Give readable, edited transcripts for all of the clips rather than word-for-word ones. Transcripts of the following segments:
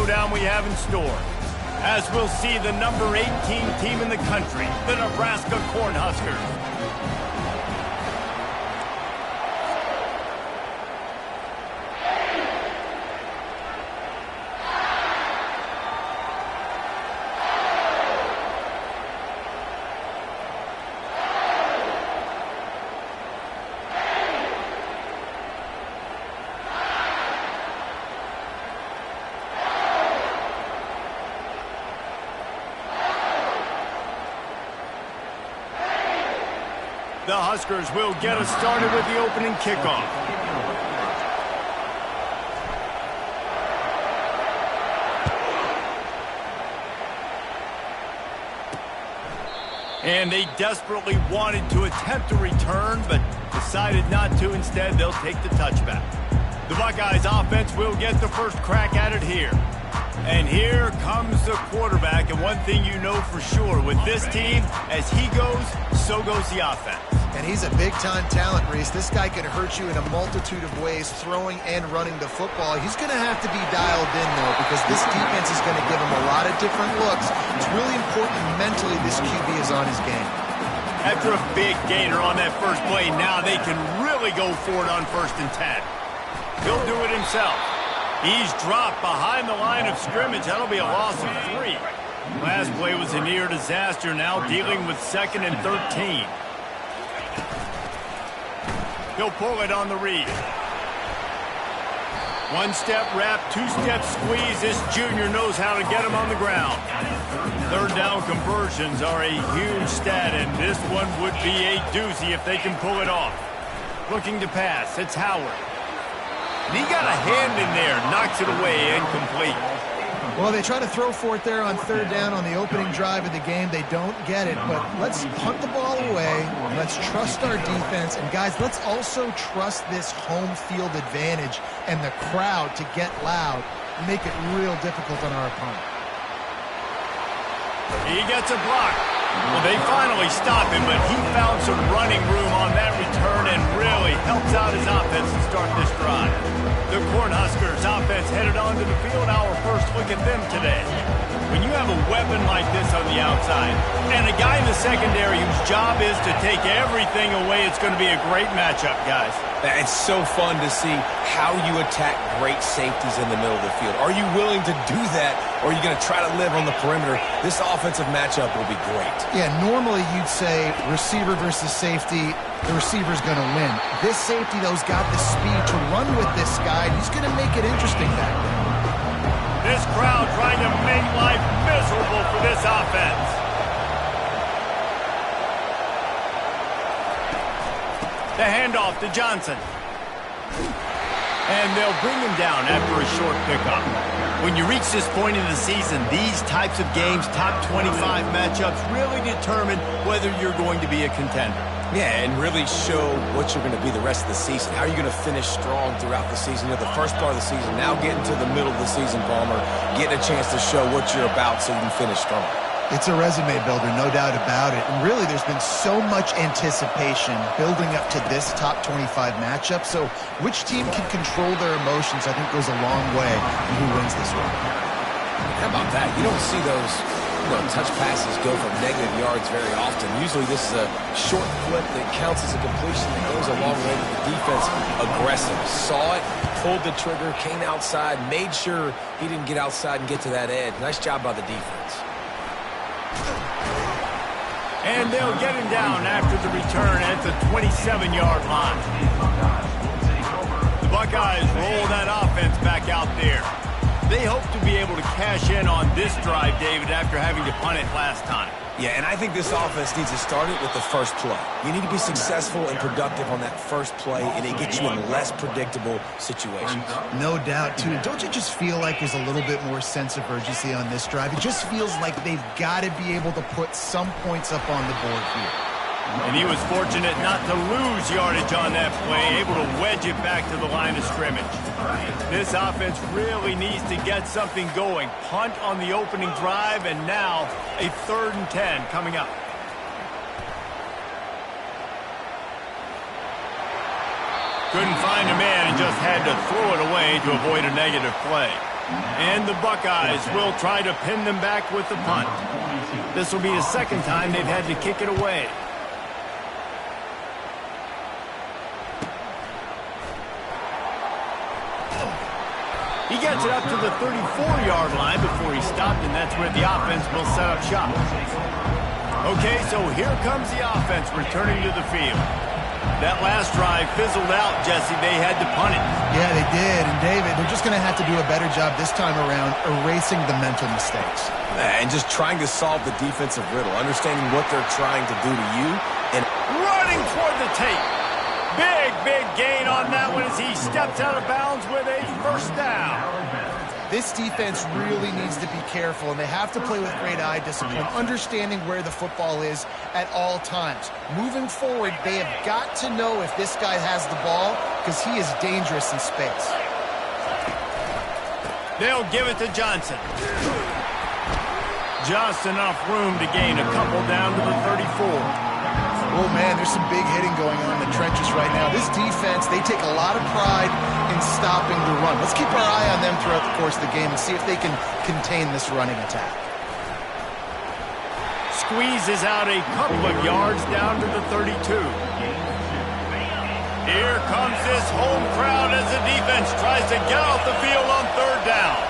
showdown we have in store, as we'll see the number 18 team in the country, the Nebraska Cornhuskers. The Huskers will get us started with the opening kickoff. And they desperately wanted to attempt a return, but decided not to. Instead, they'll take the touchback. The Buckeyes offense will get the first crack at it here. And here comes the quarterback, and one thing you know for sure, with this team, as he goes, so goes the offense. And he's a big-time talent, Reese. This guy can hurt you in a multitude of ways, throwing and running the football. He's going to have to be dialed in, though, because this defense is going to give him a lot of different looks. It's really important mentally this QB is on his game. After a big gainer on that first play, now they can really go for it on 1st and 10. He'll do it himself. He's dropped behind the line of scrimmage. That'll be a loss of 3. Last play was a near disaster, now dealing with 2nd and 13. He'll pull it on the read. 1-step wrap, 2-step squeeze. This junior knows how to get him on the ground. 3rd down conversions are a huge stat, and this one would be a doozy if they can pull it off. Looking to pass, it's Howard. And he got a hand in there, knocks it away, incomplete. Well, they try to throw for it there on 3rd down on the opening drive of the game. They don't get it, but let's punt the ball away. Let's trust our defense. And, guys, let's also trust this home field advantage and the crowd to get loud and make it real difficult on our opponent. He gets a block. Well, they finally stop him, but he found some running room on that return and really helps out his offense to start this drive. The Cornhuskers offense headed onto the field. Our first look at them today. When you have a weapon like this on the outside and a guy in the secondary whose job is to take everything away, it's going to be a great matchup, guys. It's so fun to see how you attack great safeties in the middle of the field. Are you willing to do that, or are you going to try to live on the perimeter? This offensive matchup will be great. Yeah, normally you'd say receiver versus safety, the receiver's going to win. This safety, though, has got the speed to run with this guy, and he's going to make it interesting back there. This crowd trying to make life miserable for this offense. The handoff to Johnson. And they'll bring him down after a short pickup. When you reach this point in the season, these types of games, top 25 matchups, really determine whether you're going to be a contender. Yeah, and really show what you're going to be the rest of the season. How are you going to finish strong throughout the season? You know, the first part of the season, now getting to the middle of the season, Palmer, getting a chance to show what you're about so you can finish strong. It's a resume builder, no doubt about it. And really, there's been so much anticipation building up to this top 25 matchup. So which team can control their emotions, I think, goes a long way in who wins this one. How about that? You don't see those touch passes go for negative yards very often. Usually this is a short flip that counts as a completion that goes a long way with the defense aggressive. Saw it, pulled the trigger, came outside, made sure he didn't get outside and get to that edge. Nice job by the defense. And they'll get him down after the return at the 27-yard line. The Buckeyes roll that offense back out there. They hope to be able to cash in on this drive, David, after having to punt it last time. Yeah, and I think this offense needs to start it with the first play. You need to be successful and productive on that first play, and it gets you in less predictable situations. No doubt, too. Don't you just feel like there's a little bit more sense of urgency on this drive? It just feels like they've got to be able to put some points up on the board here. And he was fortunate not to lose yardage on that play, able to wedge it back to the line of scrimmage. This offense really needs to get something going. Punt on the opening drive, and now a 3rd and 10 coming up. Couldn't find a man and just had to throw it away to avoid a negative play. And the Buckeyes will try to pin them back with the punt. This will be the second time they've had to kick it away. He gets it up to the 34-yard line before he stopped, and that's where the offense will set up shop. Okay, so here comes the offense returning to the field. That last drive fizzled out, Jesse. They had to punt it. Yeah, they did. And, David, they're just going to have to do a better job this time around erasing the mental mistakes. And just trying to solve the defensive riddle, understanding what they're trying to do to you. And running toward the tape. Big gain on that one as he steps out of bounds with a first down. This defense really needs to be careful, and they have to play with great eye discipline, understanding where the football is at all times. Moving forward, they have got to know if this guy has the ball because he is dangerous in space. They'll give it to Johnson. Just enough room to gain a couple down to the 34. Oh, man, there's some big hitting going on in the trenches right now. This defense, they take a lot of pride in stopping the run. Let's keep our eye on them throughout the course of the game and see if they can contain this running attack. Squeezes out a couple of yards down to the 32. Here comes this home crowd as the defense tries to get off the field on third down.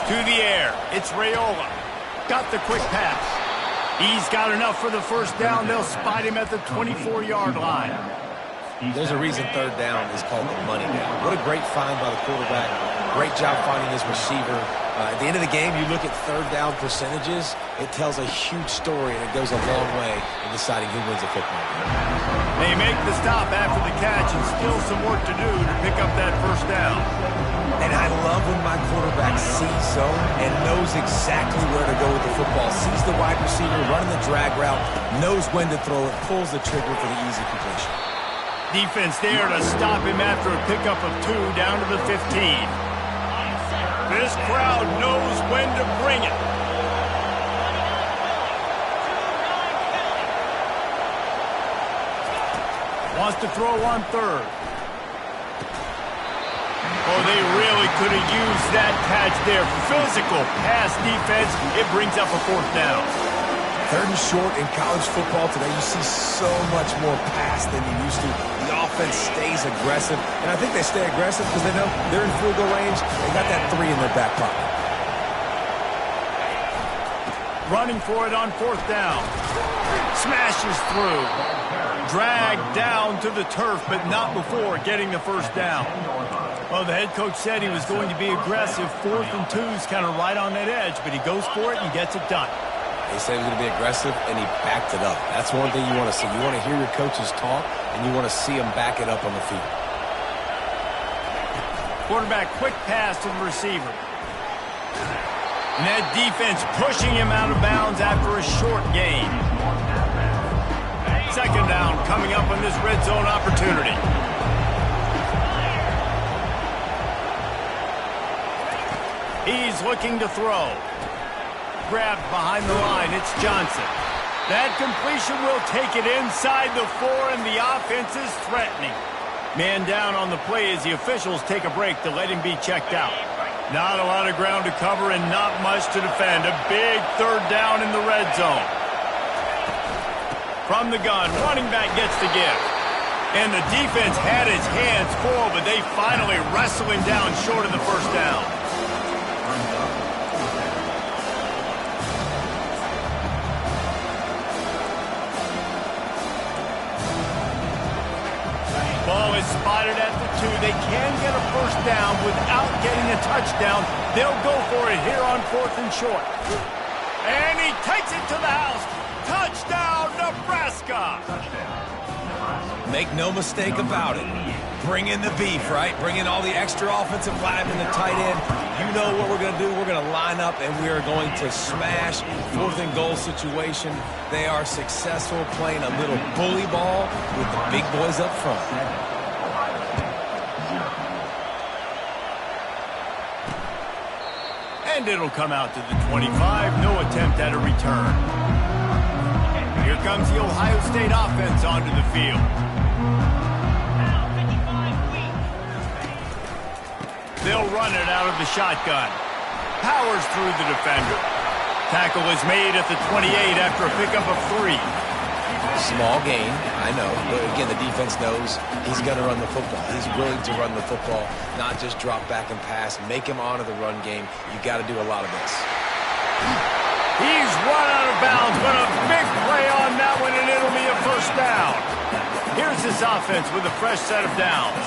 To the air, it's Raiola. Got the quick pass. He's got enough for the first down. They'll spot him at the 24-yard line. There's a reason third down is called the money down. What a great find by the quarterback. Great job finding his receiver. At the end of the game, you look at third down percentages, it tells a huge story, and it goes a long way in deciding who wins a football game. They make the stop after the catch and still some work to do to pick up that first down. And I love when my quarterback sees zone and knows exactly where to go with the football. Sees the wide receiver running the drag route, knows when to throw it, pulls the trigger for the easy completion. Defense there to stop him after a pickup of 2 down to the 15. This crowd knows when to bring it. Wants to throw on third. Oh, they really could have used that catch there. Physical pass defense. It brings up a fourth down. Third and short in college football today, you see so much more pass than you used to. The offense stays aggressive, and I think they stay aggressive because they know they're in field goal range. They got that 3 in their back pocket. Running for it on fourth down. Smashes through. Dragged down to the turf, but not before getting the first down. Well, the head coach said he was going to be aggressive. 4th and 2's kind of right on that edge, but he goes for it and gets it done. They said he was going to be aggressive, and he backed it up. That's one thing you want to see. You want to hear your coaches talk, and you want to see them back it up on the field. Quarterback quick pass to the receiver. And that defense pushing him out of bounds after a short gain. Second down coming up on this red zone opportunity. He's looking to throw. Grabbed behind the line. It's Johnson. That completion will take it inside the 4, and the offense is threatening. Man down on the play as the officials take a break to let him be checked out. Not a lot of ground to cover and not much to defend. A big third down in the red zone. From the gun, running back gets the gift. And the defense had his hands full, but they finally wrestle him down short of the first down. Ball is spotted at the 2. They can get a first down without getting a touchdown. They'll go for it here on 4th and short. And he takes it to the house. Touchdown, Nebraska! Make no mistake about it. Bring in the beef, right? Bring in all the extra offensive linemen, the tight end. You know what we're going to do. We're going to line up, and we are going to smash 4th and goal situation. They are successful playing a little bully ball with the big boys up front. And it'll come out to the 25. No attempt at a return. Here comes the Ohio State offense onto the field. They'll run it out of the shotgun. powers through the defender. Tackle is made at the 28 after a pickup of 3. Small gain, I know, but again, the defense knows he's going to run the football. He's willing to run the football, not just drop back and pass, make him honor the run game. You got to do a lot of this. He's run out of bounds, but a big play on that one, and it'll be a first down. Here's this offense with a fresh set of downs.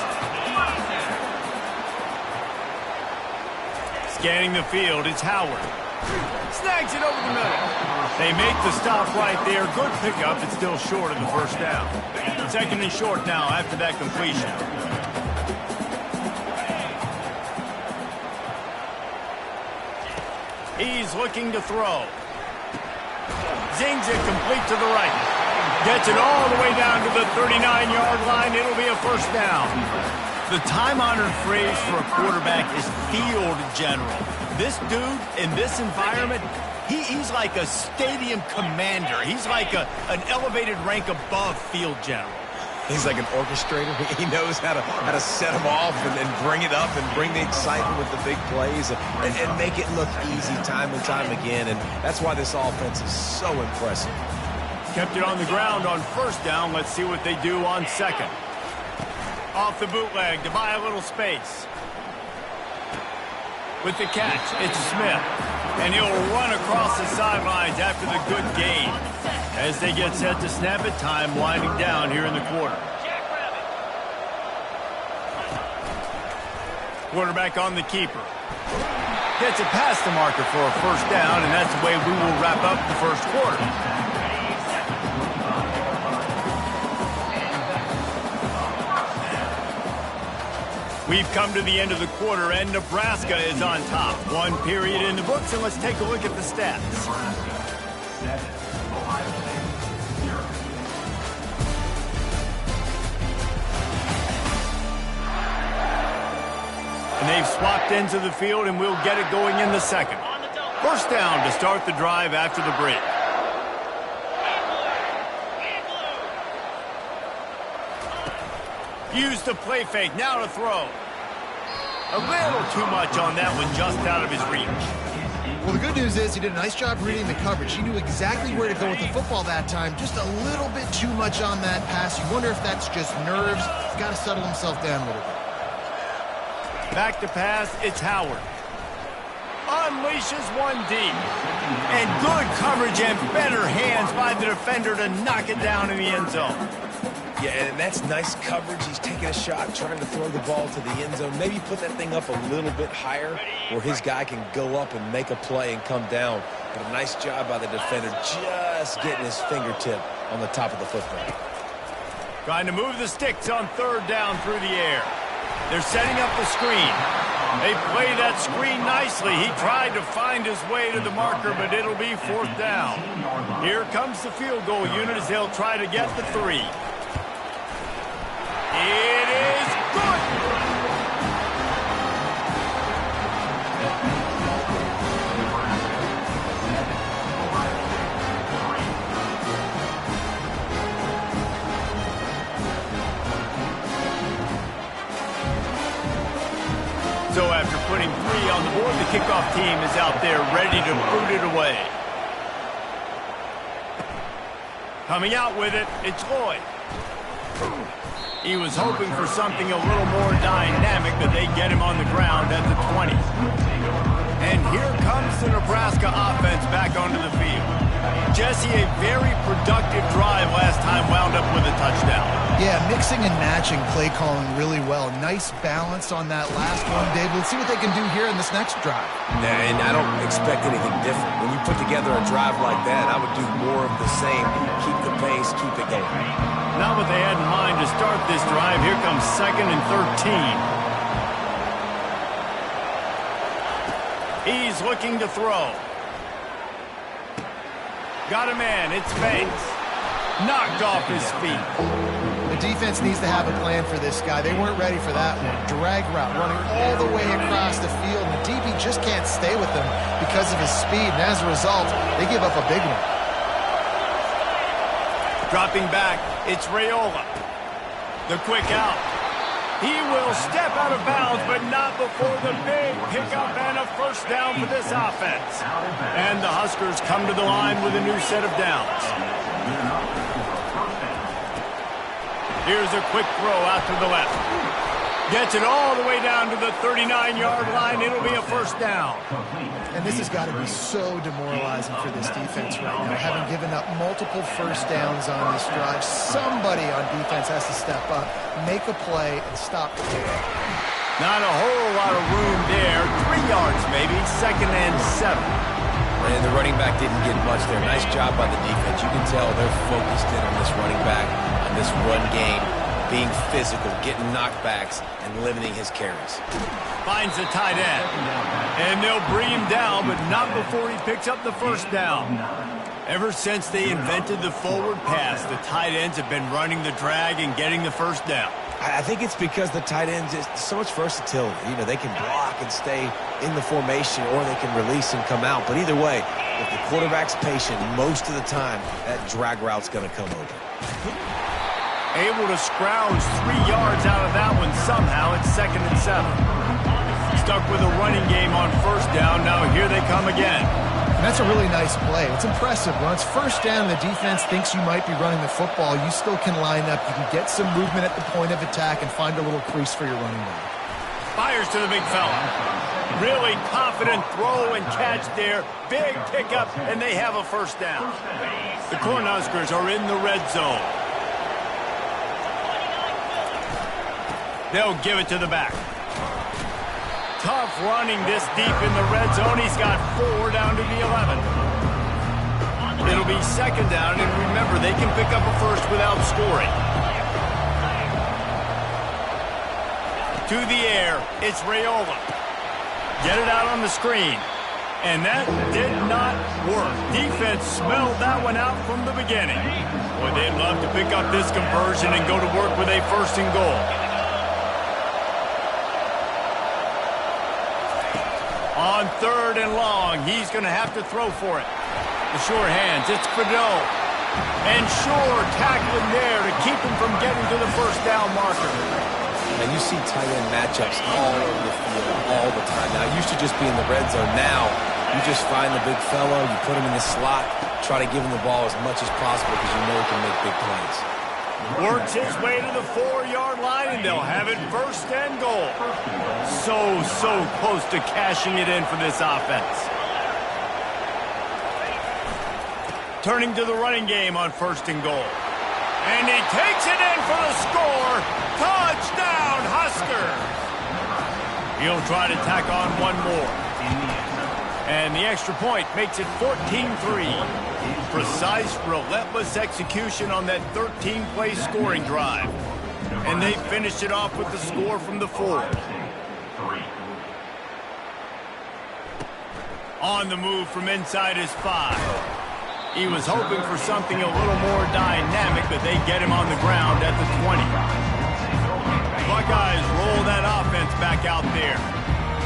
Scanning the field, it's Howard. Snags it over the middle. They make the stop right there. Good pickup. It's still short of the first down. 2nd and short now after that completion. He's looking to throw. Zings it complete to the right. Gets it all the way down to the 39-yard line. It'll be a first down. The time-honored phrase for a quarterback is field general. This dude, in this environment, he's like a stadium commander. He's like an elevated rank above field general. He's like an orchestrator. He knows how to set them off and bring it up and bring the excitement with the big plays and make it look easy time and time again. And that's why this offense is so impressive. Kept it on the ground on first down. Let's see what they do on 2nd. Off the bootleg to buy a little space. With the catch, it's Smith. And he'll run across the sidelines after the good gain. As they get set to snap it, time winding down here in the quarter. Quarterback on the keeper. Gets it past the marker for a first down, and that's the way we will wrap up the first quarter. We've come to the end of the quarter, and Nebraska is on top. 1 period in the books, and let's take a look at the stats. And they've swapped ends of the field, and we'll get it going in the 2nd. First down to start the drive after the break. Use the play fake, now to throw. A little too much on that one, just out of his reach. Well, the good news is he did a nice job reading the coverage. He knew exactly where to go with the football that time. Just a little bit too much on that pass. You wonder if that's just nerves. He's got to settle himself down a little bit. Back to pass, it's Howard. Unleashes one deep. And good coverage and better hands by the defender to knock it down in the end zone. Yeah, and that's nice coverage. He's taking a shot, trying to throw the ball to the end zone. Maybe put that thing up a little bit higher where his guy can go up and make a play and come down. But a nice job by the defender just getting his fingertip on the top of the football. Trying to move the sticks on 3rd down through the air. They're setting up the screen. They play that screen nicely. He tried to find his way to the marker, but it'll be 4th down. Here comes the field goal unit as they'll try to get the 3. It is good. So after putting 3 on the board, the kickoff team is out there ready to boot it away. Coming out with it, it's Lloyd. He was hoping for something a little more dynamic, but they get him on the ground at the 20. And here comes the Nebraska offense back onto the field. Jesse, a very productive drive last time, wound up with a touchdown. Yeah, mixing and matching play calling really well. Nice balance on that last one, Dave. Let's see what they can do here in this next drive. And I don't expect anything different. When you put together a drive like that, I would do more of the same. Keep the pace, keep it going. Not what they had in mind to start this drive. Here comes 2nd and 13. He's looking to throw. Got a man. It's Banks. Knocked off his feet. The defense needs to have a plan for this guy. They weren't ready for that one. Drag route, running all the way across the field. And the DB just can't stay with them because of his speed. And as a result, they give up a big one. Dropping back, it's Raiola. The quick out. He will step out of bounds, but not before the big pickup and a first down for this offense. And the Huskers come to the line with a new set of downs. Here's a quick throw out to the left. Gets it all the way down to the 39-yard line. It'll be a first down. And this has got to be so demoralizing for this defense right now. Having given up multiple first downs on this drive, somebody on defense has to step up, make a play, and stop the game. Not a whole lot of room there. 3 yards maybe, 2nd and 7. And the running back didn't get much there. Nice job by the defense. You can tell they're focused in on this running back, on this run game, being physical, getting knockbacks, and limiting his carries. Finds the tight end. And they'll bring him down, but not before he picks up the first down. Ever since they invented the forward pass, the tight ends have been running the drag and getting the first down. I think it's because the tight ends is so much versatility. You know, they can block and stay in the formation, or they can release and come out. But either way, if the quarterback's patient, most of the time, that drag route's going to come open. Able to scrounge 3 yards out of that one somehow. It's 2nd and 7. Stuck with a running game on first down. Now here they come again. And that's a really nice play. It's impressive. When it's first down, the defense thinks you might be running the football. You still can line up. You can get some movement at the point of attack and find a little crease for your running back. Fires to the big fella. Really confident throw and catch there. Big pickup, and they have a first down. The Cornhuskers are in the red zone. They'll give it to the back. Tough running this deep in the red zone. He's got 4 down to the 11. It'll be 2nd down, and remember, they can pick up a first without scoring. To the air, it's Raiola. Get it out on the screen. And that did not work. Defense smelled that one out from the beginning. Boy, they'd love to pick up this conversion and go to work with a 1st and goal. On 3rd and long, he's going to have to throw for it. The sure hands, it's Fedot. And Shore tackling there to keep him from getting to the first down marker. And you see tight end matchups all over the field all the time. Now, it used to just be in the red zone. Now, you just find the big fellow, you put him in the slot, try to give him the ball as much as possible because you know he can make big plays. Works his way to the 4-yard line, and they'll have it 1st and goal. So close to cashing it in for this offense. Turning to the running game on 1st and goal. And he takes it in for the score. Touchdown, Huskers! He'll try to tack on one more. And the extra point makes it 14-3. Precise, relentless execution on that 13-play scoring drive. And they finished it off with the score from the 4. On the move from inside his 5. He was hoping for something a little more dynamic, but they get him on the ground at the 20. Buckeyes roll that offense back out there.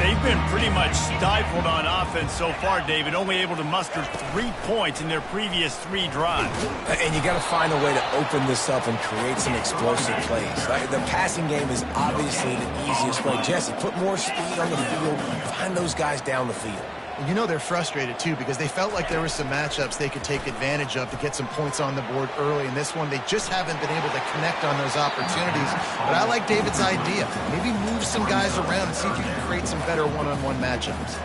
They've been pretty much stifled on offense so far, David, only able to muster 3 points in their previous 3 drives. And you got to find a way to open this up and create some explosive plays. The passing game is obviously the easiest way. Jesse, put more speed on the field, find those guys down the field. You know they're frustrated, too, because they felt like there were some matchups they could take advantage of to get some points on the board early. In this one, they just haven't been able to connect on those opportunities. But I like David's idea. Maybe move some guys around and see if you can create some better one-on-one matchups.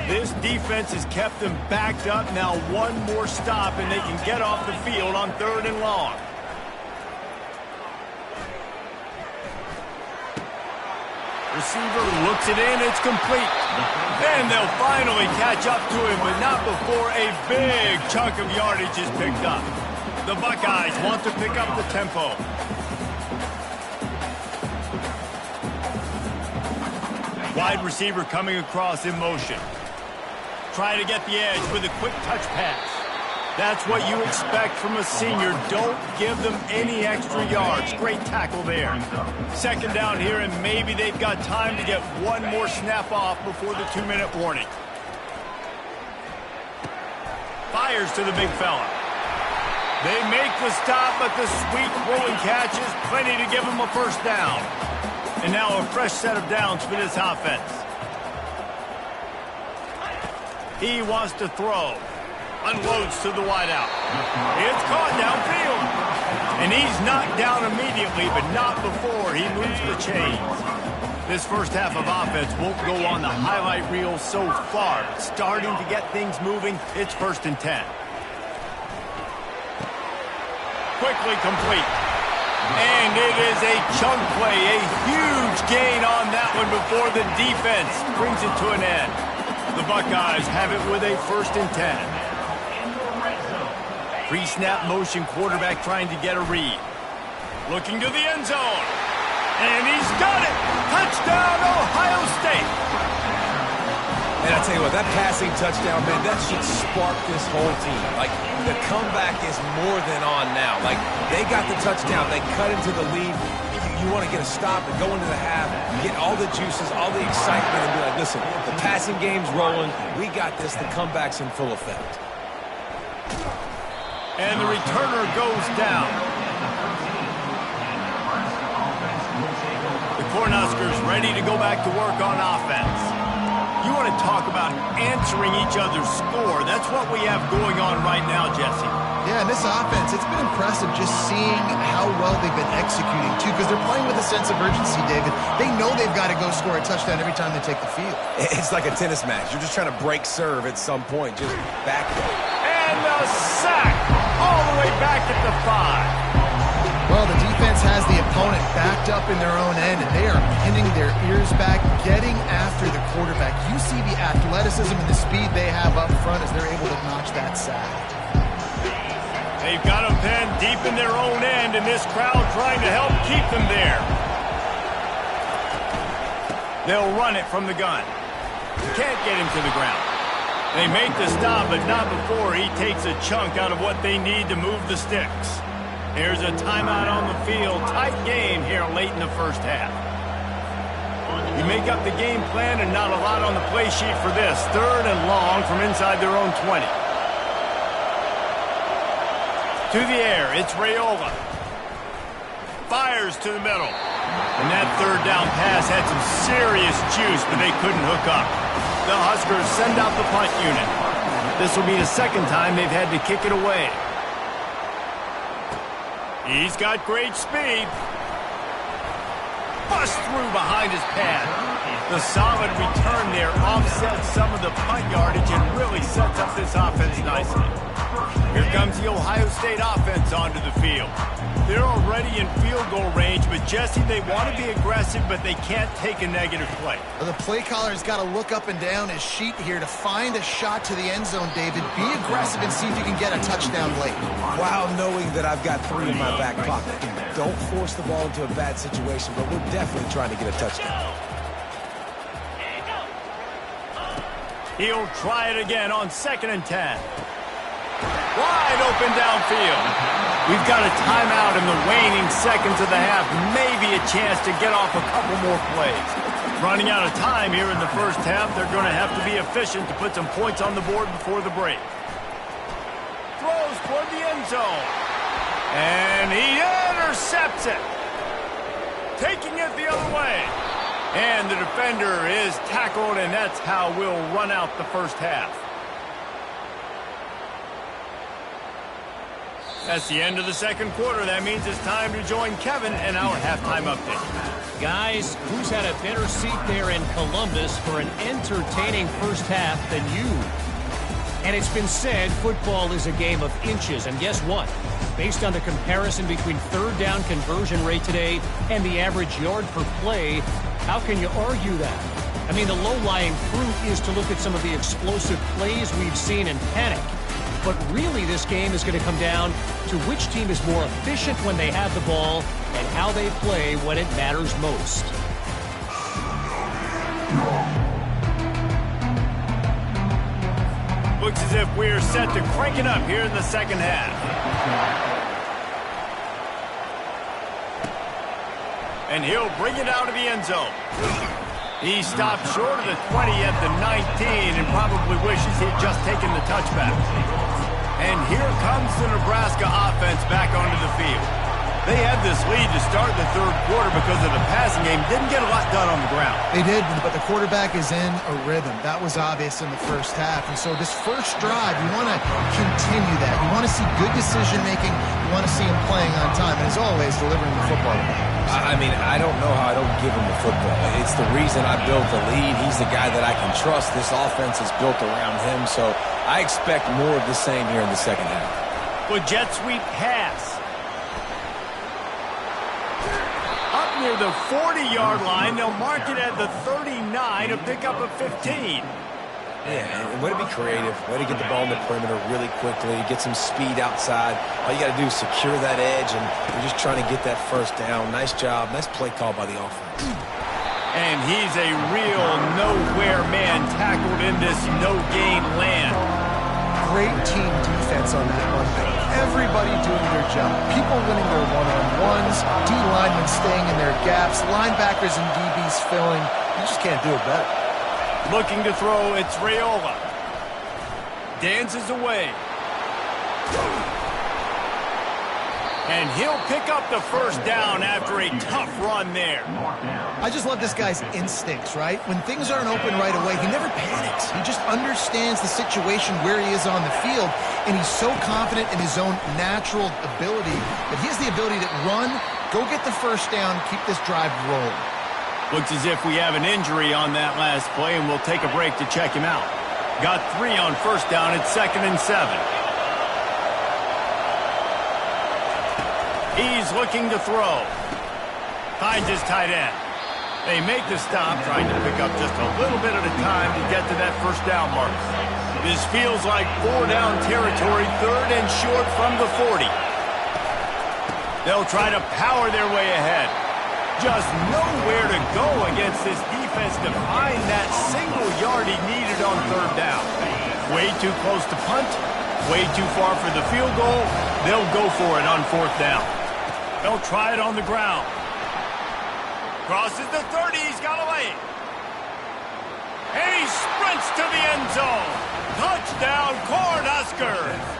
This defense has kept them backed up. Now one more stop, and they can get off the field on 3rd and long. Receiver looks it in, it's complete. And they'll finally catch up to him, but not before a big chunk of yardage is picked up. The Buckeyes want to pick up the tempo. Wide receiver coming across in motion. Try to get the edge with a quick touch pass. That's what you expect from a senior. Don't give them any extra yards. Great tackle there. 2nd down here, and maybe they've got time to get one more snap off before the 2-minute warning. Fires to the big fella. They make the stop, but the sweet throwing catch is plenty to give them a first down. And now a fresh set of downs for this offense. He wants to throw. Unloads to the wideout. It's caught downfield. And he's knocked down immediately, but not before he moves the chains. This first half of offense won't go on the highlight reel so far. It's starting to get things moving. It's 1st and 10. Quickly complete. And it is a chunk play, a huge gain on that one before the defense brings it to an end. The Buckeyes have it with a 1st and 10. Pre-snap motion quarterback trying to get a read. Looking to the end zone. And he's got it! Touchdown, Ohio State! And I tell you what, that passing touchdown, man, that should spark this whole team. Like, the comeback is more than on now. Like, they got the touchdown. They cut into the lead. You want to get a stop and go into the half, get all the juices, all the excitement, and be like, listen, the passing game's rolling. We got this. The comeback's in full effect. And the returner goes down. The Cornhuskers ready to go back to work on offense. You want to talk about answering each other's score. That's what we have going on right now, Jesse. Yeah, and this offense, it's been impressive just seeing how well they've been executing, too, because they're playing with a sense of urgency, David. They know they've got to go score a touchdown every time they take the field. It's like a tennis match. You're just trying to break serve at some point. Just back up. And the sack all the way back at the 5. Well, the defense has the opponent backed up in their own end, and they are pinning their ears back, getting after the quarterback. You see the athleticism and the speed they have up front as they're able to notch that sack. They've got them pinned deep in their own end, and this crowd trying to help keep them there. They'll run it from the gun. Can't get him to the ground. They make the stop, but not before he takes a chunk out of what they need to move the sticks. Here's a timeout on the field. Tight game here late in the first half. You make up the game plan and not a lot on the play sheet for this. 3rd and long from inside their own 20. To the air, it's Raiola. Fires to the middle. And that 3rd down pass had some serious juice, but they couldn't hook up. The Huskers send out the punt unit. This will be the 2nd time they've had to kick it away. He's got great speed. Bust through behind his pad. The solid return there offsets some of the punt yardage and really sets up this offense nicely. Here comes the Ohio State offense onto the field. They're already in field goal range, but Jesse, they want to be aggressive, but they can't take a negative play. Well, the play caller's got to look up and down his sheet here to find a shot to the end zone, David. Be aggressive and see if you can get a touchdown late. While knowing that I've got 3 in my back pocket. Don't force the ball into a bad situation, but we're definitely trying to get a touchdown. He'll try it again on 2nd and 10. Wide open downfield. We've got a timeout in the waning seconds of the half. Maybe a chance to get off a couple more plays. Running out of time here in the first half. They're going to have to be efficient to put some points on the board before the break. Throws toward the end zone. And he intercepts it. Taking it the other way. And the defender is tackled, and that's how we'll run out the first half. That's the end of the 2nd quarter. That means it's time to join Kevin and our halftime update. Guys, who's had a better seat there in Columbus for an entertaining first half than you? And it's been said football is a game of inches. And guess what? Based on the comparison between 3rd down conversion rate today and the average yard per play, how can you argue that? I mean, the low-lying fruit is to look at some of the explosive plays we've seen in panic. But really, this game is going to come down to which team is more efficient when they have the ball and how they play when it matters most. Looks as if we're set to crank it up here in the 2nd half. And he'll bring it out of the end zone. He stopped short of the 20 at the 19 and probably wishes he'd just taken the touchback. And here comes the Nebraska offense back onto the field. They had this lead to start the third quarter because of the passing game. Didn't get a lot done on the ground. They did, but the quarterback is in a rhythm. That was obvious in the first half. And so this first drive, you want to continue that. You want to see good decision-making. You want to see him playing on time. And as always, delivering the football. I mean, I don't know how I don't give him the football. It's the reason I built the lead. He's the guy that I can trust. This offense is built around him. So I expect more of the same here in the second half. With jet sweep pass. Up near the 40-yard line, they'll mark it at the 39 to pick up a 15. Yeah, and way to be creative, way to get the ball in the perimeter really quickly, get some speed outside. All you got to do is secure that edge, and you're just trying to get that first down. Nice job, nice play call by the offense. And he's a real nowhere man tackled in this no-gain land. Great team defense on that one. Everybody doing their job. People winning their one-on-ones, D-linemen staying in their gaps, linebackers and DBs filling. You just can't do it better. Looking to throw, it's Raiola. Dances away. And he'll pick up the first down after a tough run there. I just love this guy's instincts, right? When things aren't open right away, he never panics. He just understands the situation where he is on the field, and he's so confident in his own natural ability that he has the ability to run, go get the first down, keep this drive rolling. Looks as if we have an injury on that last play, and we'll take a break to check him out. Got 3 on first down at 2nd and 7. He's looking to throw. Finds his tight end. They make the stop, trying to pick up just a little bit at a time to get to that first down mark. This feels like 4-down territory, 3rd and short from the 40. They'll try to power their way ahead. Just nowhere to go against this defense to find that single yard he needed on 3rd down. Way too close to punt, way too far for the field goal. They'll go for it on 4th down. They'll try it on the ground. Crosses the 30, he's got a lane. And he sprints to the end zone. Touchdown, Cornhuskers.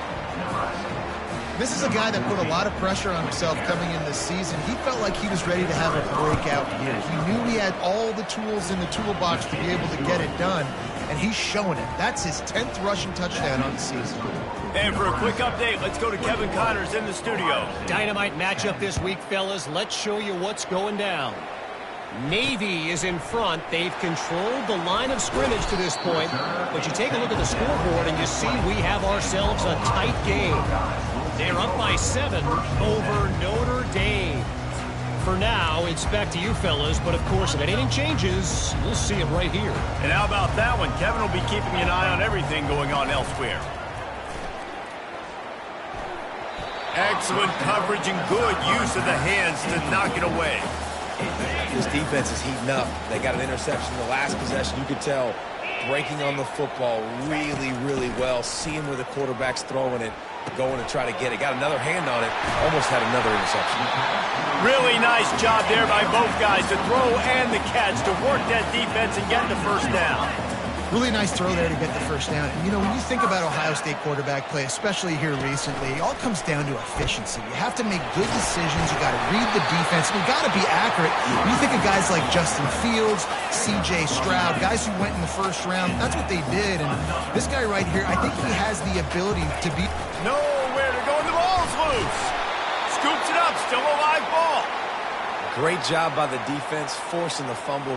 This is a guy that put a lot of pressure on himself coming in this season. He felt like he was ready to have a breakout year. He knew he had all the tools in the toolbox to be able to get it done, and he's showing it. That's his 10th rushing touchdown on the season. And for a quick update, let's go to Kevin Connors in the studio. Dynamite matchup this week, fellas. Let's show you what's going down. Navy is in front. They've controlled the line of scrimmage to this point. But you take a look at the scoreboard and you see we have ourselves a tight game. They're up by 7 over Notre Dame. For now, it's back to you fellas. But, of course, if anything changes, we'll see it right here. And how about that one? Kevin will be keeping an eye on everything going on elsewhere. Excellent coverage and good use of the hands to knock it away. This defense is heating up. They got an interception in the last possession. You could tell breaking on the football really, really well. Seeing where the quarterback's throwing it, going to try to get it. Got another hand on it. Almost had another interception. Really nice job there by both guys to throw and the catch to work that defense and get the first down. Really nice throw there to get the first down. And, you know, when you think about Ohio State quarterback play, especially here recently, it all comes down to efficiency. You have to make good decisions. You got to read the defense. You got to be accurate. When you think of guys like Justin Fields, C.J. Stroud, guys who went in the first round, that's what they did. And this guy right here, I think he has the ability to be... Nowhere to go, and the ball's loose. Scoops it up, still a live ball. Great job by the defense, forcing the fumble.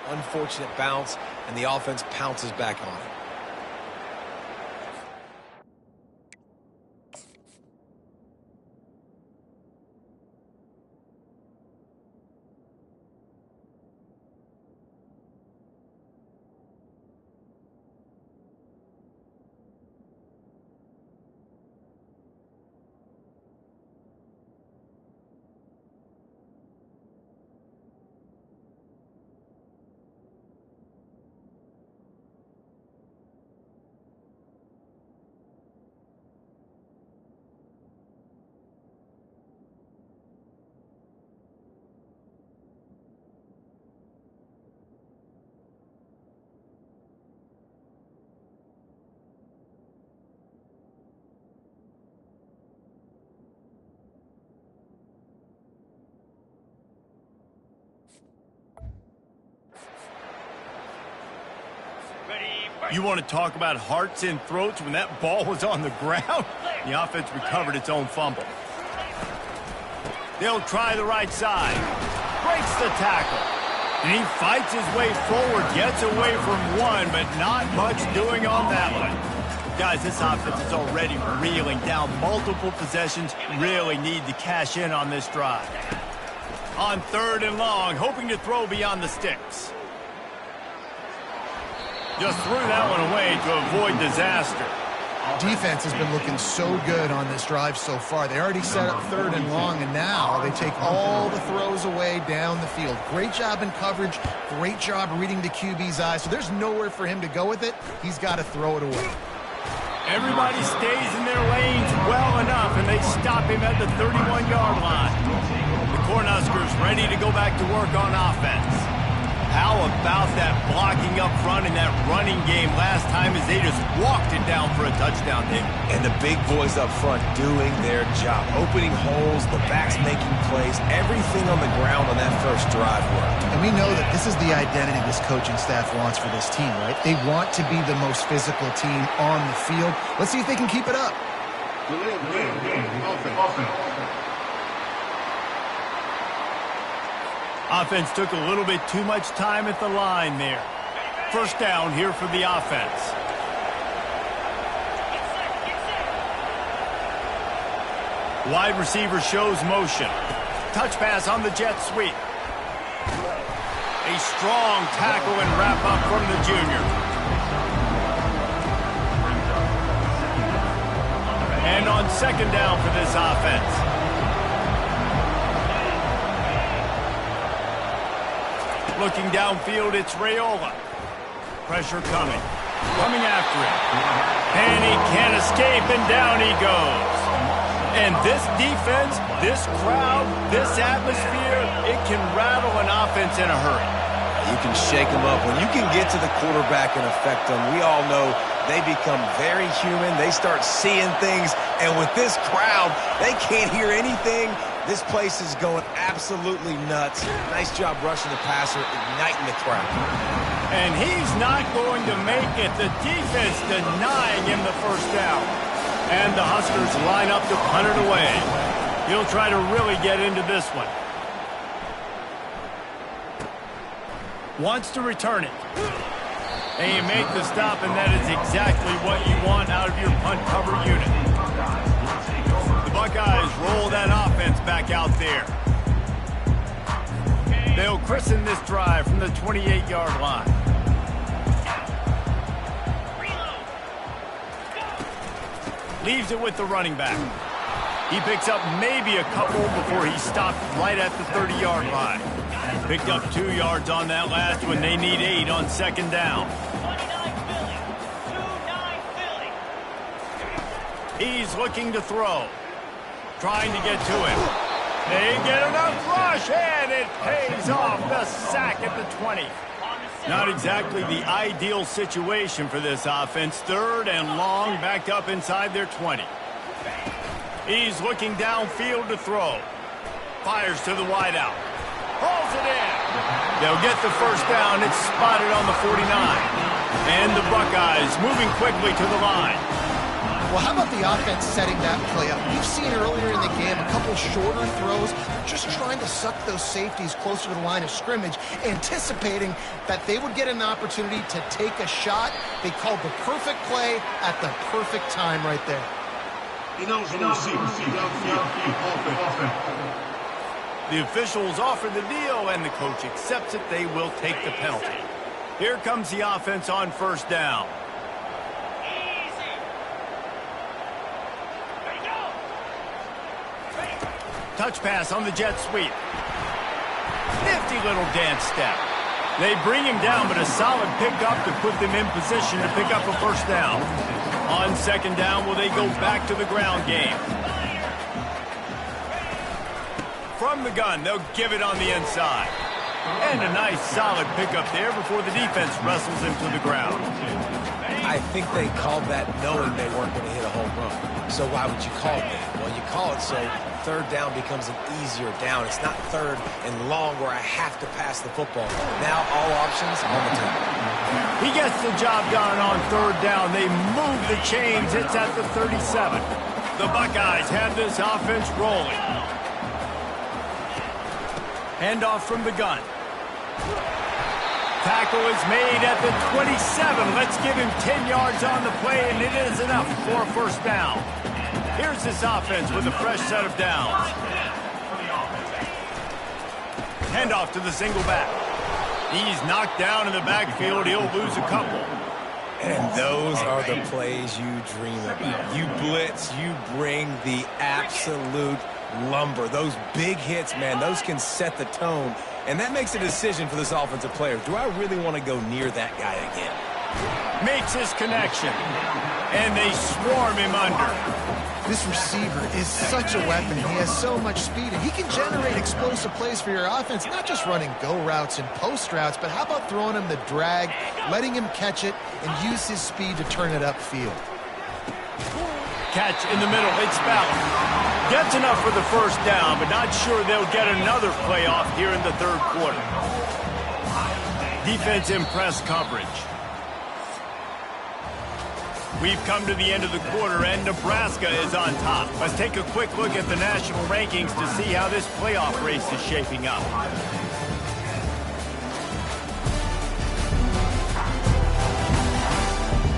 Unfortunate bounce, and the offense pounces back on it. You want to talk about hearts and throats when that ball was on the ground? The offense recovered its own fumble. They'll try the right side. Breaks the tackle. And he fights his way forward, gets away from one, but not much doing on that one. Guys, this offense is already reeling down multiple possessions. Really need to cash in on this drive. On 3rd and long, hoping to throw beyond the sticks. Just threw that one away to avoid disaster. Defense has been looking so good on this drive so far. They already set up 3rd and long, and now they take all the throws away down the field. Great job in coverage. Great job reading the QB's eyes. So there's nowhere for him to go with it. He's got to throw it away. Everybody stays in their lanes well enough, and they stop him at the 31-yard line. The Cornhuskers ready to go back to work on offense. How about that blocking up front in that running game last time as they just walked it down for a touchdown, Dave? And the big boys up front doing their job. Opening holes, the backs making plays, everything on the ground on that first drive worked. And we know that this is the identity this coaching staff wants for this team, right? They want to be the most physical team on the field. Let's see if they can keep it up. Offense took a little bit too much time at the line there. First down here for the offense. Wide receiver shows motion. Touch pass on the jet sweep. A strong tackle and wrap up from the junior. And on 2nd down for this offense. Looking downfield, it's Raiola. Pressure coming. Coming after him. And he can't escape, and down he goes. And this defense, this crowd, this atmosphere, it can rattle an offense in a hurry. You can shake them up. When you can get to the quarterback and affect them, we all know they become very human. They start seeing things. And with this crowd, they can't hear anything. This place is going absolutely nuts. Nice job rushing the passer, igniting the crowd. And he's not going to make it. The defense denying him the first down. And the Huskers line up to punt it away. He'll try to really get into this one. Wants to return it. And you make the stop, and that is exactly what you want out of your punt cover unit. Buckeyes roll that offense back out there. They'll christen this drive from the 28-yard line. Leaves it with the running back. He picks up maybe a couple before he stopped right at the 30-yard line. Picked up 2 yards on that last one. They need 8 on 2nd down. He's looking to throw. Trying to get to him. They get enough rush, and it pays off. The sack at the 20. Not exactly the ideal situation for this offense. 3rd and long, backed up inside their 20. He's looking downfield to throw. Fires to the wideout. Pulls it in. They'll get the first down. It's spotted on the 49. And the Buckeyes moving quickly to the line. Well, how about the offense setting that play up? We've seen earlier in the game a couple shorter throws, just trying to suck those safeties closer to the line of scrimmage, anticipating that they would get an opportunity to take a shot. They called the perfect play at the perfect time right there. The officials offer the deal, and the coach accepts it. They will take the penalty. Here comes the offense on 1st down. Touch pass on the jet sweep. Nifty little dance step. They bring him down, but a solid pickup to put them in position to pick up a first down. On 2nd down, will they go back to the ground game? From the gun, they'll give it on the inside. And a nice solid pickup there before the defense wrestles him to the ground. I think they called that knowing they weren't going to hit a home run. So why would you call it that? Well, you call it so third down becomes an easier down. It's not third and long where I have to pass the football. Now all options on the table. He gets the job done on third down. They move the chains. It's at the 37. The Buckeyes have this offense rolling. Handoff from the gun. Tackle is made at the 27. Let's give him 10 yards on the play, and it is enough for a first down. Here's this offense with a fresh set of downs. Handoff to the single back. He's knocked down in the backfield. He'll lose a couple. And those are the plays you dream about. You blitz, you bring the absolute lumber. Those big hits, man, those can set the tone. And that makes a decision for this offensive player. Do I really want to go near that guy again? Makes his connection. And they swarm him under. This receiver is such a weapon. He has so much speed, and he can generate explosive plays for your offense, not just running go routes and post routes, but how about throwing him the drag, letting him catch it, and use his speed to turn it upfield. Catch in the middle. It's Ballard. Gets enough for the first down, but not sure they'll get another play off here in the third quarter. Defense in press coverage. We've come to the end of the quarter, and Nebraska is on top. Let's take a quick look at the national rankings to see how this playoff race is shaping up.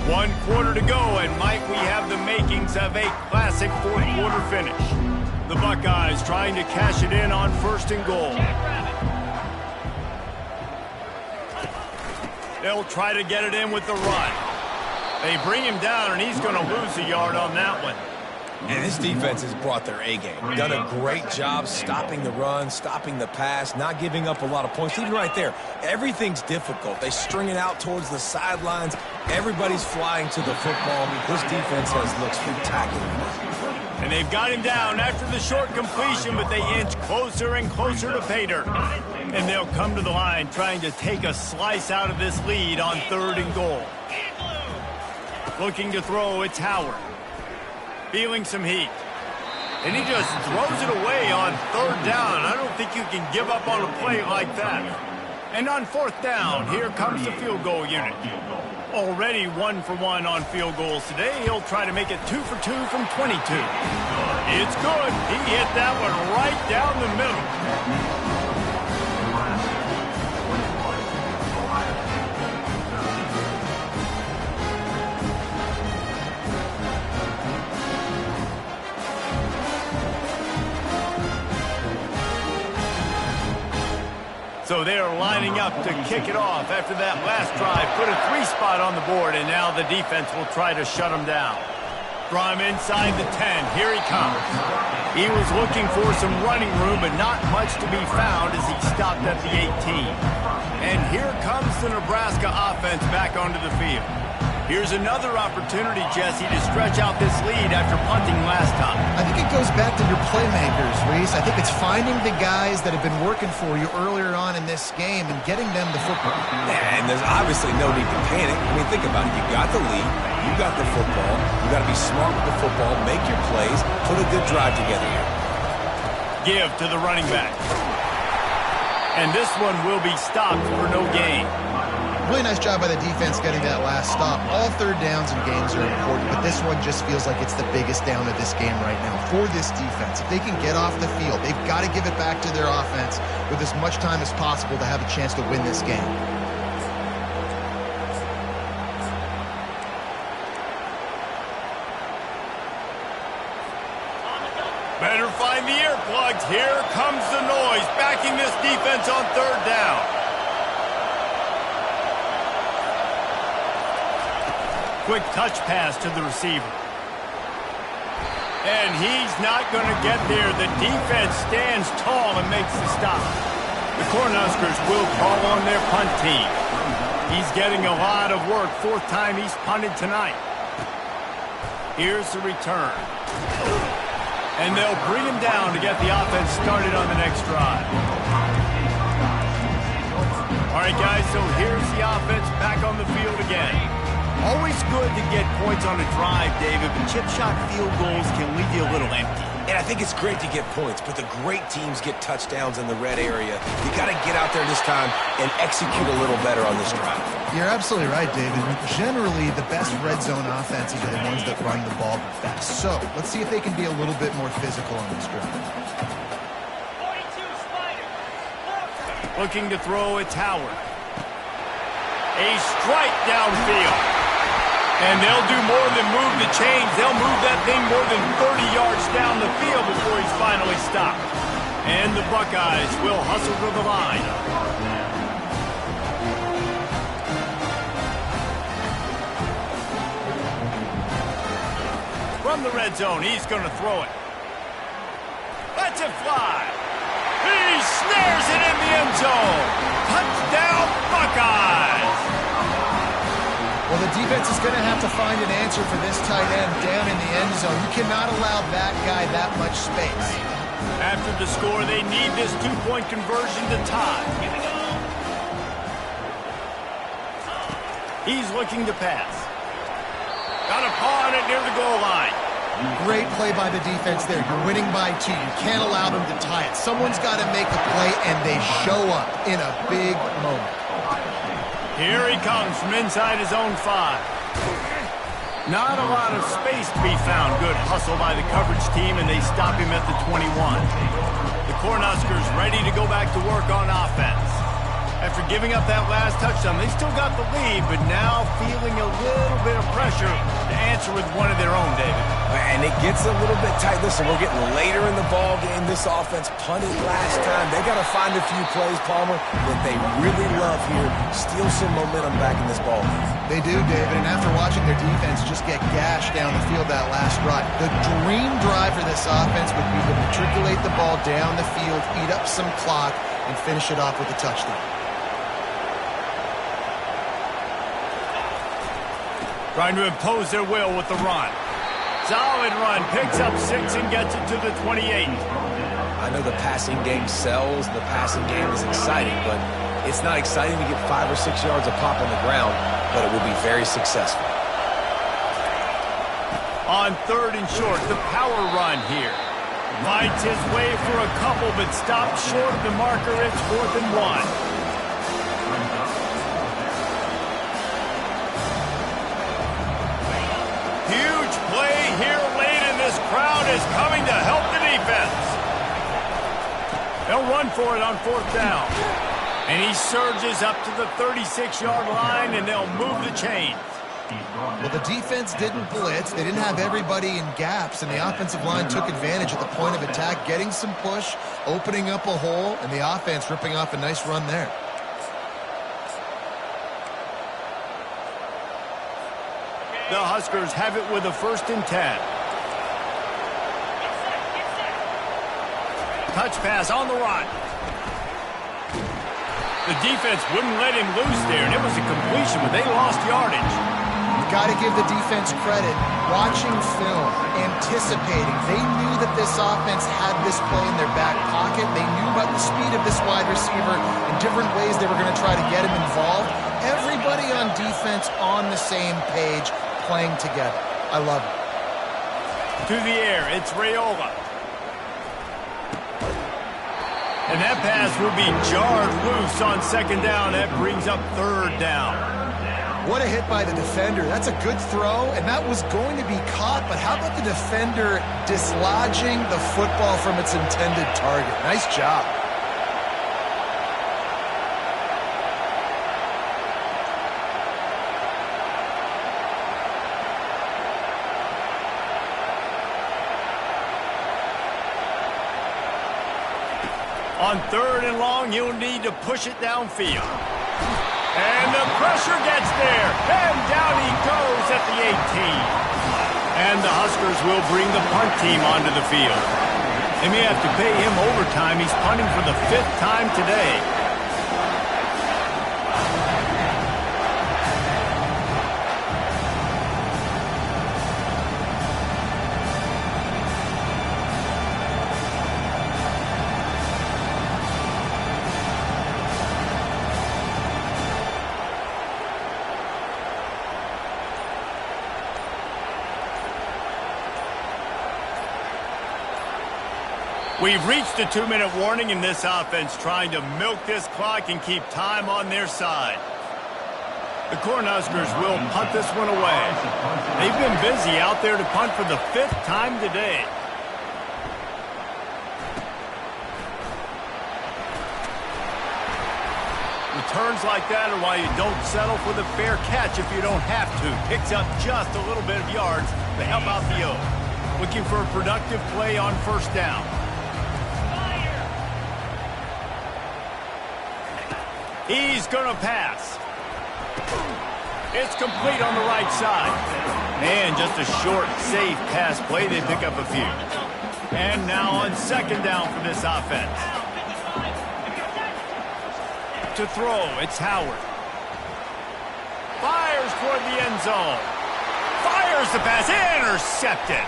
One quarter to go, and might we have the makings of a classic fourth-quarter finish. The Buckeyes trying to cash it in on first and goal. They'll try to get it in with the run. They bring him down, and he's going to lose a yard on that one. And this defense has brought their A-game. Done a great job stopping the run, stopping the pass, not giving up a lot of points. Even right there, everything's difficult. They string it out towards the sidelines. Everybody's flying to the football. This defense has looked spectacular. And they've got him down after the short completion, but they inch closer and closer to pay dirt. And they'll come to the line trying to take a slice out of this lead on third and goal. Looking to throw, it's Howard. Feeling some heat. And he just throws it away on third down. I don't think you can give up on a play like that. And on fourth down, here comes the field goal unit. Already 1 for 1 on field goals today. He'll try to make it 2 for 2 from 22. It's good. He hit that one right down the middle. So they are lining up to kick it off after that last drive. Put a 3 spot on the board, and now the defense will try to shut him down. Draw him inside the 10. Here he comes. He was looking for some running room, but not much to be found as he stopped at the 18. And here comes the Nebraska offense back onto the field. Here's another opportunity, Jesse, to stretch out this lead after punting last time. I think it goes back to your playmakers, Reese. I think it's finding the guys that have been working for you earlier on in this game and getting them the football. Yeah, and there's obviously no need to panic. I mean, think about it. You got the lead. You got the football. You got to be smart with the football. Make your plays. Put a good drive together here. Give to the running back. And this one will be stopped for no gain. Really nice job by the defense getting that last stop. All third downs in games are important, but this one just feels like it's the biggest down of this game right now for this defense. If they can get off the field, they've got to give it back to their offense with as much time as possible to have a chance to win this game. Better find the earplugs. Here comes the noise, backing this defense on third down. Quick touch pass to the receiver. And he's not going to get there. The defense stands tall and makes the stop. The Cornhuskers will call on their punt team. He's getting a lot of work. 4th time he's punted tonight. Here's the return. And they'll bring him down to get the offense started on the next drive. All right, guys, so here's the offense back on the field again. Always good to get points on a drive, David, but chip shot field goals can leave you a little empty. And I think it's great to get points, but the great teams get touchdowns in the red area. You got to get out there this time and execute a little better on this drive. You're absolutely right, David. Generally, the best red zone offenses are the ones that run the ball the best. So let's see if they can be a little bit more physical on this drive. Looking to throw, it's Howard. A strike downfield. And they'll do more than move the chains. They'll move that thing more than 30 yards down the field before he's finally stopped. And the Buckeyes will hustle to the line. From the red zone, he's going to throw it. Lets it fly. He snares it in the end zone. Touchdown, Buckeyes! Well, the defense is going to have to find an answer for this tight end down in the end zone. You cannot allow that guy that much space. After the score, they need this two-point conversion to tie. He's looking to pass. Got a paw on it near the goal line. Great play by the defense there. You're winning by 2. You can't allow them to tie it. Someone's got to make a play, and they show up in a big moment. Here he comes from inside his own 5. Not a lot of space to be found. Good hustle by the coverage team, and they stop him at the 21. The Cornhuskers ready to go back to work on offense. After giving up that last touchdown, they still got the lead, but now feeling a little bit of pressure to answer with one of their own, David. And it gets a little bit tight. Listen, we're getting later in the ball game. This offense punted last time. They got to find a few plays, Palmer, that they really love here. Steal some momentum back in this ball game. They do, David, and after watching their defense just get gashed down the field that last drive, the dream drive for this offense would be to matriculate the ball down the field, eat up some clock, and finish it off with a touchdown. Trying to impose their will with the run. Solid run, picks up 6 and gets it to the 28. I know the passing game sells, the passing game is exciting, but it's not exciting to get 5 or 6 yards a pop on the ground, but it will be very successful. On 3rd and short, the power run here. Fights his way for a couple, but stopped short of the marker. It's 4th and 1. Crowd is coming to help the defense. They'll run for it on 4th down. And he surges up to the 36-yard line, and they'll move the chains. Well, the defense didn't blitz. They didn't have everybody in gaps, and the offensive line took advantage at the point of attack, getting some push, opening up a hole, and the offense ripping off a nice run there. The Huskers have it with a 1st and 10. Touch pass on the run. The defense wouldn't let him loose there, and it was a completion, but they lost yardage. You've got to give the defense credit. Watching film, anticipating. They knew that this offense had this play in their back pocket. They knew about the speed of this wide receiver and different ways they were going to try to get him involved. Everybody on defense on the same page, playing together. I love it. To the air, it's Raiola. And that pass will be jarred loose on 2nd down. That brings up 3rd down. What a hit by the defender. That's a good throw, and that was going to be caught, but how about the defender dislodging the football from its intended target? Nice job. On 3rd and long, you'll need to push it downfield. And the pressure gets there. And down he goes at the 18. And the Huskers will bring the punt team onto the field. They may have to pay him overtime. He's punting for the 5th time today. We've reached the 2-minute warning in this offense, trying to milk this clock and keep time on their side. The Cornhuskers will punt this one away. They've been busy out there to punt for the 5th time today. Returns like that are why you don't settle for the fair catch if you don't have to. Picks up just a little bit of yards to help out the O. Looking for a productive play on first down. He's going to pass. It's complete on the right side. And just a short, safe pass play. They pick up a few. And now on second down for this offense. To throw, it's Howard. Fires toward the end zone. Fires the pass. Intercepted.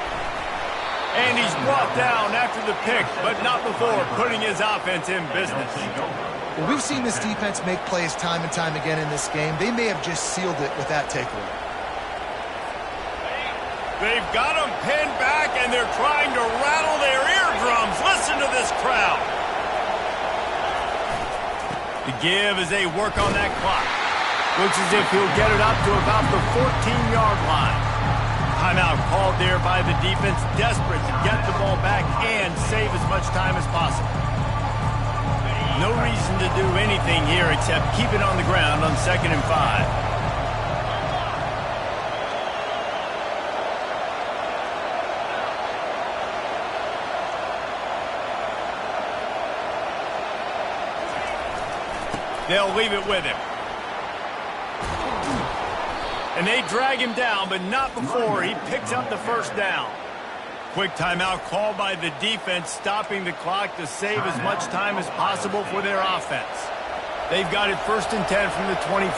And he's brought down after the pick, but not before putting his offense in business. Well, we've seen this defense make plays time and time again in this game. They may have just sealed it with that takeaway. They've got them pinned back, and they're trying to rattle their eardrums. Listen to this crowd. The give as they work on that clock. Looks as if he'll get it up to about the 14-yard line. Timeout called there by the defense, desperate to get the ball back and save as much time as possible. No reason to do anything here except keep it on the ground on 2nd and 5. They'll leave it with him. And they drag him down, but not before he picks up the first down. Quick timeout called by the defense, stopping the clock to save as much time as possible for their offense. They've got it 1st and 10 from the 25.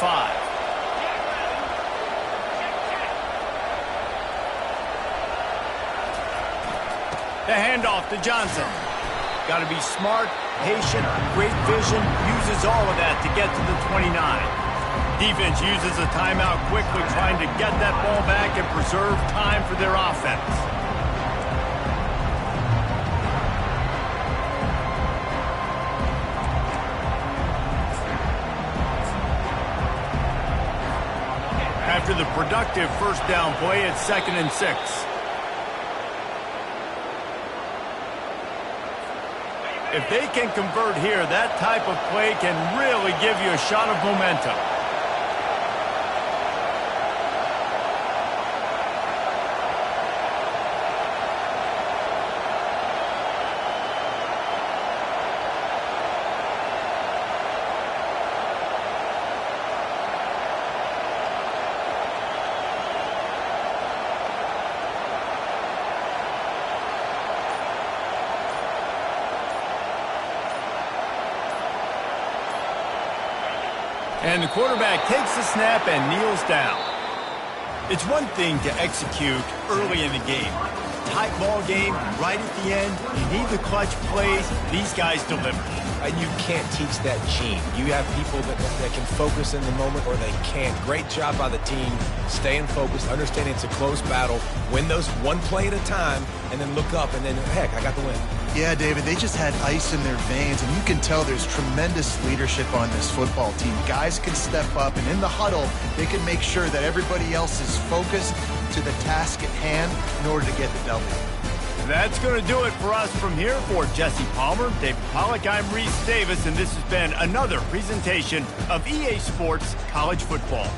The handoff to Johnson. Got to be smart, patient, great vision, uses all of that to get to the 29. Defense uses a timeout quickly, trying to get that ball back and preserve time for their offense. After the productive first down play, it's 2nd and 6. If they can convert here, that type of play can really give you a shot of momentum. And the quarterback takes the snap and kneels down. It's one thing to execute early in the game. Tight ball game, right at the end. You need the clutch plays. These guys deliver. And you can't teach that gene. You have people that can focus in the moment or they can't. Great job by the team, staying focused, understanding it's a close battle, win those one play at a time, and then look up and then, heck, I got the win. Yeah, David, they just had ice in their veins, and you can tell there's tremendous leadership on this football team. Guys can step up, and in the huddle, they can make sure that everybody else is focused to the task at hand in order to get the W. That's going to do it for us from here. For Jesse Palmer, David Pollack, I'm Reese Davis, and this has been another presentation of EA Sports College Football.